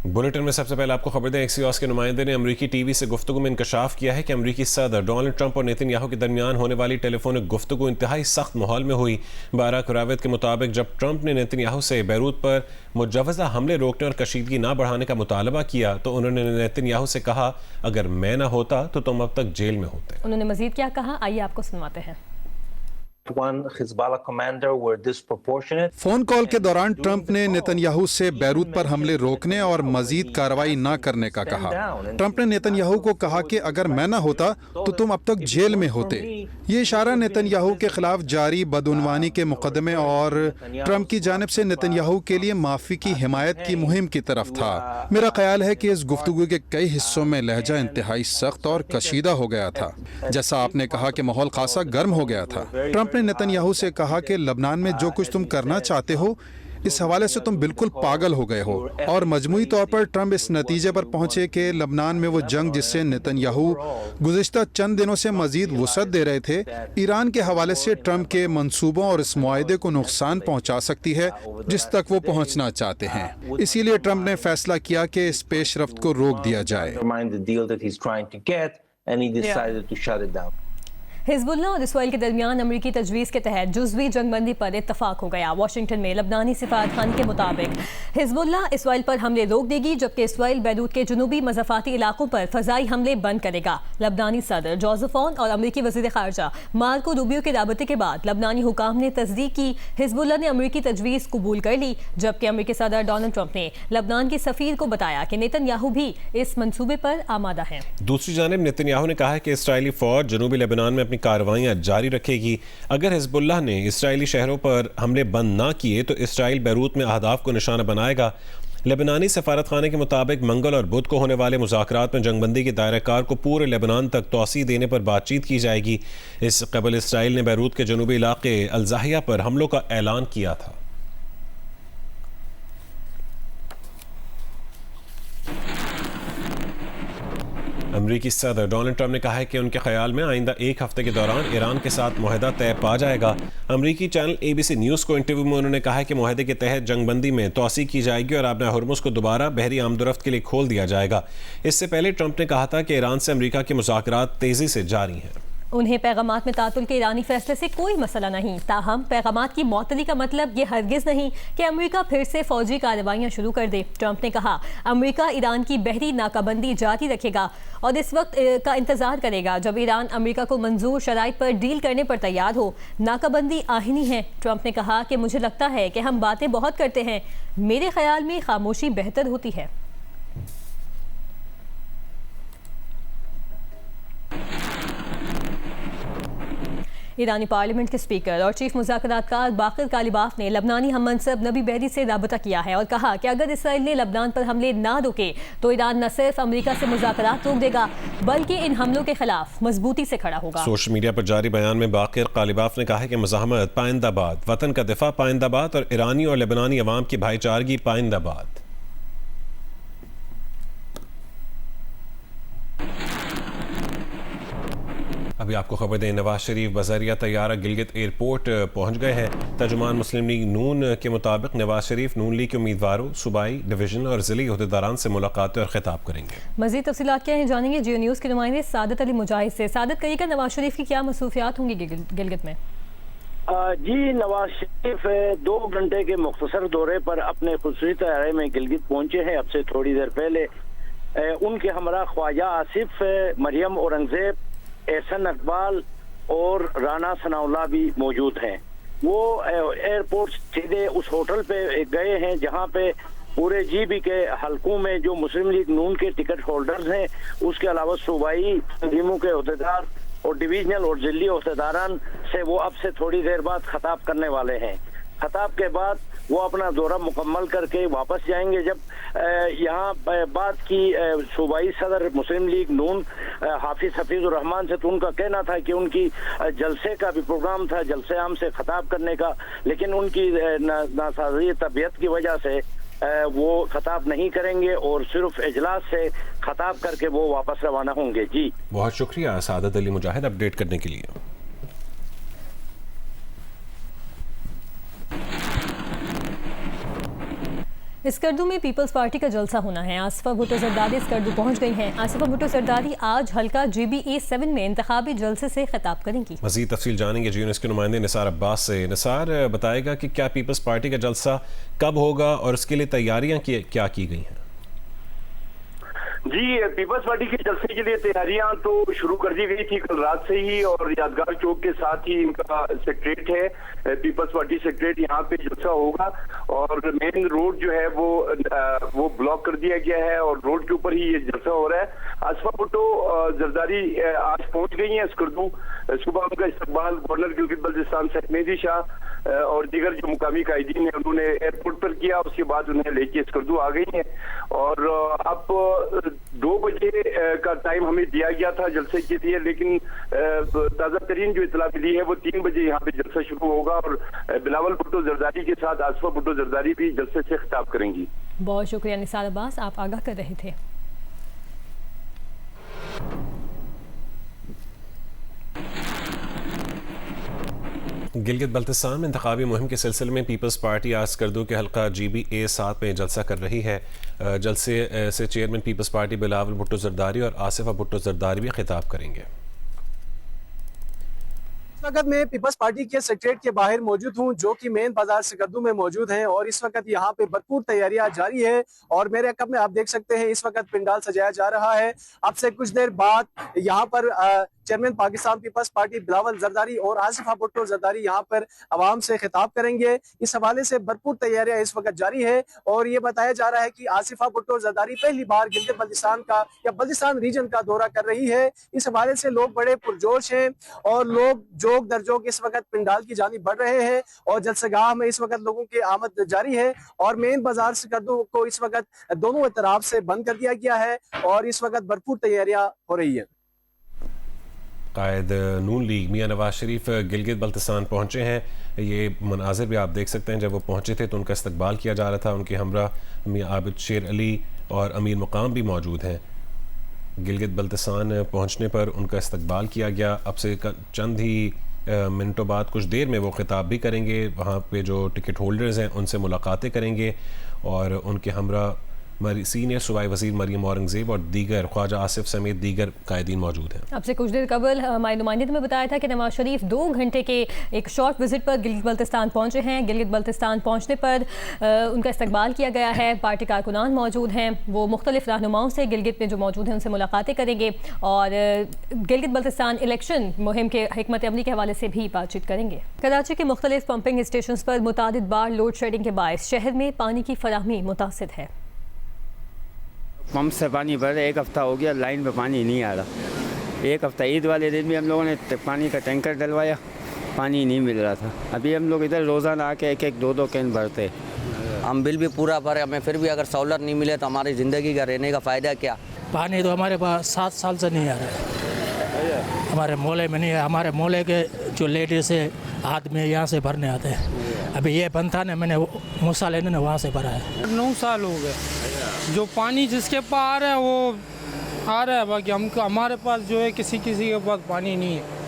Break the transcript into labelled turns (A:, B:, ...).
A: Bulletin میں سب سے پہلے آپ کو خبر دیں، ایکسیوس کے نمائندے نے امریکی ٹی وی سے گفتگو میں انکشاف کیا ہے کہ امریکی صدر ڈونلڈ ٹرمپ اور نیتن یاہو کے درمیان ہونے والی ٹیلی فونک گفتگو انتہائی سخت ماحول میں ہوئی۔ باراک راوت کے مطابق جب ٹرمپ نے نیتن یاہو سے بیروت پر مجوزہ حملے روکنے اور کشیدگی نہ بڑھانے کا مطالبہ کیا تو انہوں نے نیتن یاہو سے کہا اگر میں نہ ہوتا تو تم اب تک جیل میں ہوتے۔
B: انہوں نے مزید کیا کہا، آئیے آپ کو سنواتے ہیں۔
C: فون کال کے دوران ٹرمپ نے نیتن یاہو سے بیروت پر حملے روکنے اور مزید کارروائی نہ کرنے کا کہا۔ ٹرمپ نے نیتن یاہو کو کہا کہ اگر میں نہ ہوتا تو تم اب تک جیل میں ہوتے۔ یہ اشارہ نیتن یاہو کے خلاف جاری بدعنوانی کے مقدمے اور ٹرمپ کی جانب سے نیتن یاہو کے لیے معافی کی حمایت کی مہم کی طرف تھا۔ میرا خیال ہے کہ اس گفتگو کے کئی حصوں میں لہجہ انتہائی سخت اور کشیدہ ہو گیا تھا۔ جیسا آپ نے کہا کہ ماحول خاصا گرم ہو گیا تھا۔ ٹرمپ نے نیتن یاہو سے کہا کہ لبنان میں جو کچھ تم کرنا چاہتے ہو اس حوالے سے تم بالکل پاگل ہو گئے ہو، اور مجموعی طور پر ٹرمپ اس نتیجے پر پہنچے کہ لبنان میں وہ جنگ جس سے نیتن یاہو گزشتہ چند دنوں سے مزید وسعت دے رہے تھے، ایران کے حوالے سے ٹرمپ کے منصوبوں اور اس معاہدے کو نقصان پہنچا سکتی ہے جس تک وہ پہنچنا چاہتے ہیں۔ اسی لیے ٹرمپ نے فیصلہ کیا کہ اس پیش رفت کو روک دیا جائے۔
B: حزب اللہ اور اسرائیل کے درمیان امریکی تجویز کے تحت جزوی جنگ بندی پر اتفاق ہو گیا۔ واشنگٹن میں لبنانی سفارتخانے کے مطابق حزب اللہ اسرائیل پر حملے روک دے گی، جبکہ اسرائیل بیروت کے جنوبی مضافاتی علاقوں پر فضائی حملے بند کرے گا۔ لبنانی صدر جوزف اون اور امریکی وزیر خارجہ مارکو روبیو کے رابطے کے بعد لبنانی حکام نے تصدیق کی، حزب اللہ نے امریکی تجویز قبول کر لی، جبکہ امریکی صدر ڈونلڈ ٹرمپ نے لبنان کے سفیر کو بتایا کہ نیتن یاہو بھی اس منصوبے پر آمادہ ہیں۔
A: دوسری جانب نیتن یاہو نے کہا ہے کہ اسرائیلی فوج جنوبی لبنان میں اپنی کارروائیاں جاری رکھے گی۔ اگر حزب اللہ نے اسرائیلی شہروں پر حملے بند نہ کیے تو اسرائیل بیروت میں اہداف کو نشانہ بنائے گا۔ لبنانی سفارتخانے کے مطابق منگل اور بدھ کو ہونے والے مذاکرات میں جنگ بندی کے دائرہ کار کو پورے لبنان تک توسیع دینے پر بات چیت کی جائے گی۔ اس سے قبل اسرائیل نے بیروت کے جنوبی علاقے الزاحیہ پر حملوں کا اعلان کیا تھا۔ امریکی صدر ڈونلڈ ٹرمپ نے کہا ہے کہ ان کے خیال میں آئندہ ایک ہفتے کے دوران ایران کے ساتھ معاہدہ طے پا جائے گا۔ امریکی چینل ABC نیوز کو انٹرویو میں انہوں نے کہا ہے کہ معاہدے کے تحت جنگ بندی میں توسیع کی جائے گی اور آبِ ہرمز کو دوبارہ بحری آمد و رفت کے لیے کھول دیا جائے گا۔ اس سے پہلے ٹرمپ نے کہا تھا کہ ایران سے امریکہ کے مذاکرات تیزی سے جاری ہیں۔
B: انہیں پیغامات میں تعطل کے ایرانی فیصلے سے کوئی مسئلہ نہیں، تاہم پیغامات کی معطلی کا مطلب یہ ہرگز نہیں کہ امریکہ پھر سے فوجی کارروائیاں شروع کر دے۔ ٹرمپ نے کہا امریکہ ایران کی بحری ناکہ بندی جاری رکھے گا اور اس وقت کا انتظار کرے گا جب ایران امریکہ کو منظور شرائط پر ڈیل کرنے پر تیار ہو۔ ناکہ بندی آئینی ہے۔ ٹرمپ نے کہا کہ مجھے لگتا ہے کہ ہم باتیں بہت کرتے ہیں، میرے خیال میں خاموشی بہتر ہوتی ہے۔ ایرانی پارلیمنٹ کے اسپیکر اور چیف مذاکرات کار باقر کالیباف نے لبنانی ہم منصب نبی بحری سے رابطہ کیا ہے اور کہا کہ اگر اسرائیل نے لبنان پر حملے نہ روکے تو ایران نہ صرف امریکہ سے مذاکرات روک دے گا بلکہ ان حملوں کے خلاف مضبوطی سے کھڑا ہوگا۔
A: سوشل میڈیا پر جاری بیان میں باقر کالیباف نے کہا ہے کہ مزاحمت پائندہ باد، وطن کا دفاع پائندہ باد اور ایرانی اور لبنانی عوام کی بھائی چارگی پائندہ باد۔ ابھی آپ کو خبر دیں، نواز شریف بذریعہ طیارہ گلگت ایئرپورٹ پہنچ گئے ہیں۔ ترجمان مسلم لیگ نون کے مطابق نواز شریف نون لیگ کے امیدواروں، صوبائی، ڈویژن اور ضلعی عہدیداران سے ملاقاتیں اور خطاب کریں گے۔
B: مزید تفصیلات کیا ہیں جانیں گے جیو نیوز کے نمائندے سعادت علی مجاہد سے۔ سعادت، کہیے گا نواز شریف کی کیا مصروفیات ہوں گی گلگت میں؟
D: جی، نواز شریف 2 گھنٹے کے مختصر دورے پر اپنے خصوصی طیارے میں گلگت پہنچے ہیں۔ اب سے تھوڑی دیر پہلے ان کے ہمراہ خواجہ آصف، مریم اورنگزیب، احسن اقبال اور رانا ثناء اللہ بھی موجود ہیں۔ وہ ایئرپورٹ سیدھے اس ہوٹل پہ گئے ہیں جہاں پہ پورے GB کے حلقوں میں جو مسلم لیگ نون کے ٹکٹ ہولڈرز ہیں، اس کے علاوہ صوبائی تنظیموں کے عہدیدار اور ڈویژنل اور ضلعی عہدیداران سے وہ اب سے تھوڑی دیر بعد خطاب کرنے والے ہیں۔ خطاب کے بعد وہ اپنا دورہ مکمل کر کے واپس جائیں گے۔ جب یہاں بات کی صوبائی صدر مسلم لیگ نون حافظ حفیظ الرحمان سے، تو ان کا کہنا تھا کہ ان کی جلسے کا بھی پروگرام تھا، جلسے عام سے خطاب کرنے کا، لیکن ان کی ناسازی طبیعت کی وجہ سے وہ خطاب نہیں کریں گے اور صرف اجلاس سے خطاب کر کے وہ واپس روانہ ہوں گے۔ جی
A: بہت شکریہ سعادت علی مجاہد اپڈیٹ کرنے کے لیے۔
B: اسکردو میں پیپلز پارٹی کا جلسہ ہونا ہے. آصفہ بھٹو زرداری اسکردو پہنچ گئی ہیں. آصفہ بھٹو زرداری آج حلقہ GBA7 میں انتخابی جلسے سے خطاب کریں گی.
A: مزید تفصیل جانیں گے GNews کے نمائندے نثار عباس سے. نثار بتائے گا کہ کیا پیپلز پارٹی کا جلسہ کب ہوگا اور اس کے لیے تیاریاں کیا کی گئی ہیں؟
E: جی پیپلز پارٹی کے جلسے کے لیے تیاریاں تو شروع کر دی گئی تھی کل رات سے ہی، اور یادگار چوک کے ساتھ ہی ان کا سیکریٹریٹ ہے، پیپلز پارٹی سیکریٹریٹ، یہاں پہ جلسہ ہوگا اور مین روڈ جو ہے وہ بلاک کر دیا گیا ہے اور روڈ کے اوپر ہی یہ جلسہ ہو رہا ہے. آصفہ بھٹو زرداری آج پہنچ گئی ہیں اسکردو. صبح ان کا استقبال گورنر گلگت بلتستان سیف مہدی شاہ اور دیگر جو مقامی قائدین ہیں انہوں نے ایئرپورٹ پر کیا، اس کے بعد انہیں لے کے اسکردو آ گئی ہیں. اور اب 2 بجے کا ٹائم ہمیں دیا گیا تھا جلسے کے لیے، لیکن تازہ ترین جو اطلاع ملی ہے وہ 3 بجے یہاں پہ جلسہ شروع ہوگا اور بلاول بھٹو زرداری کے ساتھ آصفہ بھٹو زرداری بھی جلسے سے خطاب کریں گی.
B: بہت شکریہ نثار عباس، آپ آگاہ کر رہے تھے.
A: گلگت بلتستان میں انتخابی مہم کے سلسلے میں پیپلز پارٹی آج اسکردو کے حلقہ GBA7 میں جلسہ کر رہی ہے. جلسے سے چیئرمین پیپلز پارٹی بلاول بھٹو زرداری اور آصفہ بھٹو زرداری بھی خطاب کریں گے.
F: اس وقت میں پیپلز پارٹی کے سیکریٹریٹ کے باہر موجود ہوں جو کہ مین بازار اسکردو میں موجود ہیں، اور اس وقت یہاں پہ بھرپور تیاریاں جاری ہے. اور میرے عقب میں آپ دیکھ سکتے ہیں اس وقت پنڈال سجایا جا رہا ہے. اب سے کچھ دیر بعد یہاں پر چیئرمین پاکستان پیپلز پارٹی بلاول زرداری اور آصفہ بھٹو زرداری یہاں پر عوام سے خطاب کریں گے. اس حوالے سے بھرپور تیاریاں اس وقت جاری ہے اور یہ بتایا جا رہا ہے کہ آصفہ بھٹو زرداری پہلی بار گلگت بلتستان کا یا بلتستان ریجن کا دورہ کر رہی ہے. اس حوالے سے لوگ بڑے پرجوش ہیں اور لوگ جوک درجوک اس وقت پنڈال کی جانب بڑھ رہے ہیں اور جلسہ گاہ میں اس وقت لوگوں کی آمد جاری ہے. اور مین بازار اسکردو کو اس وقت دونوں اطراف سے بند کر دیا گیا ہے اور اس وقت بھرپور تیاریاں ہو رہی ہیں.
A: قائد نون لیگ میاں نواز شریف گلگت بلتستان پہنچے ہیں. یہ مناظر بھی آپ دیکھ سکتے ہیں. جب وہ پہنچے تھے تو ان کا استقبال کیا جا رہا تھا. ان کے ہمراہ میاں عابد شیر علی اور امیر مقام بھی موجود ہیں. گلگت بلتستان پہنچنے پر ان کا استقبال کیا گیا. اب سے چند ہی منٹوں بعد کچھ دیر میں وہ خطاب بھی کریں گے. وہاں پہ جو ٹکٹ ہولڈرز ہیں ان سے ملاقاتیں کریں گے اور ان کے ہمراہ سینئر صوبائی وزیر مریم اورنگزیب اور دیگر خواجہ آصف سمیت دیگر قائدین موجود ہیں. اب
B: سے کچھ دیر قبل ہمارے نمائندے نے بتایا تھا کہ نواز شریف 2 گھنٹے کے ایک شارٹ وزٹ پر گلگت بلتستان پہنچے ہیں. گلگت بلتستان پہنچنے پر ان کا استقبال کیا گیا ہے. پارٹی کارکنان موجود ہیں. وہ مختلف رہنماؤں سے گلگت میں جو موجود ہیں ان سے ملاقاتیں کریں گے اور گلگت بلتستان الیکشن مہم کے حکمت عملی کے حوالے سے بھی بات چیت کریں گے. کراچی کے مختلف پمپنگ اسٹیشنز پر متعدد بار لوڈ شیڈنگ کے باعث شہر میں پانی کی فراہمی متاثر ہے.
G: پمپ سے پانی بھر رہے 1 ہفتہ ہو گیا، لائن پہ پانی نہیں آ رہا. 1 ہفتہ عید والے دن بھی ہم لوگوں نے پانی کا ٹینکر ڈلوایا، پانی نہیں مل رہا تھا. ابھی ہم لوگ ادھر روزانہ آ کے 1-1 2-2 کین بھرتے.
H: ہم بل بھی پورا بھرے، ہمیں پھر بھی اگر سہولت نہیں ملے تو ہماری زندگی کا رہنے کا فائدہ کیا؟
I: پانی تو ہمارے پاس 7 سال سے نہیں آ رہا ہے. ہمارے محلے میں نہیں ہے. ہمارے محلے کے جو لیڈیز ہے آدمی یہاں سے بھرنے آتے ہیں. ابھی یہ بند تھا نا، میں نے موسیٰ لینے نے وہاں سے بھرا ہے.
J: 9 سال ہو گئے. جو پانی جس کے پاس آ رہا ہے وہ آ رہا ہے، باقی ہمارے پاس جو ہے کسی کے پاس پانی نہیں ہے.